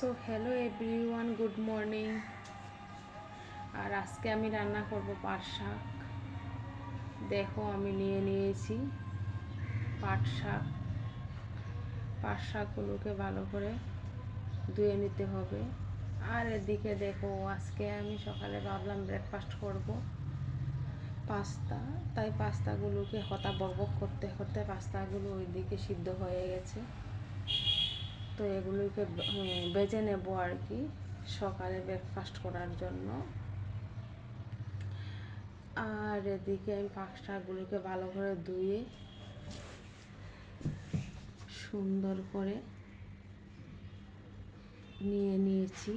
So hello everyone, good morning. আর আজকে আমি রান্না করব পাট শাক। দেখো আমি নিয়ে নিয়েছি পাট শাক। পাট শাকগুলোকে ভালো করে ধুয়ে নিতে হবে। আর এদিকে দেখো আজকে আমি সকালে ভাবলাম ব্রেকফাস্ট করব পাস্তা, তাই পাস্তাগুলোকে হতা বকবক করতে করতে পাস্তাগুলো ওইদিকে সিদ্ধ হয়ে গেছে। তো এগুলোকে বেজে নেব আর কি, সকালে ব্রেকফাস্ট করার জন্য। আর এদিকে আমি পাট শাকগুলোকে ভালো করে ধুয়ে সুন্দর করে নিয়ে নিয়েছি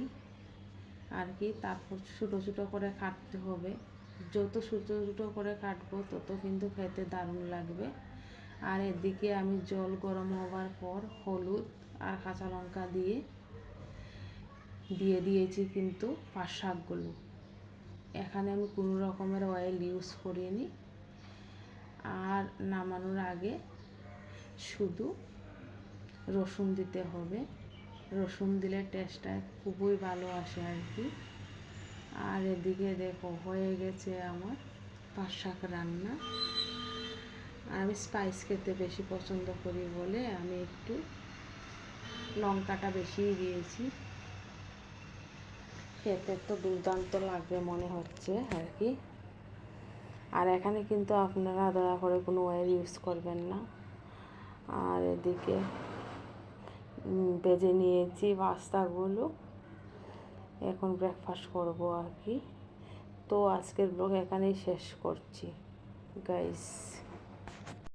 আর কি। তারপর ছোটো ছোটো করে কাটতে হবে। যত ছোটো ছোটো করে কাটবো তত কিন্তু খেতে দারুণ লাগবে। আর এদিকে আমি জল গরম হওয়ার পর হলুদ আর কাঁচা লঙ্কা দিয়ে দিয়েছি কিন্তু পাট শাকগুলো। এখানে আমি কোনো রকমের অয়েল ইউজ করিনি। আর নামানোর আগে শুধু রসুন দিতে হবে। রসুন দিলে টেস্টটা খুবই ভালো আসে আর কি। আর এদিকে দেখো হয়ে গেছে আমার পাট শাক রান্না। আর আমি স্পাইস খেতে বেশি পছন্দ করি বলে আমি একটু লঙ্কাটা বেশিই দিয়েছি। খেতে তো দুর্দান্ত লাগবে মনে হচ্ছে আর কি। আর এখানে কিন্তু আপনারা দয়া করে কোনো অয়েল ইউজ করবেন না। আর এদিকে ভেজে নিয়েছি পাস্তাগুলো, এখন ব্রেকফাস্ট করব আর কি। তো আজকের ব্লগ এখানেই শেষ করছি গাইস।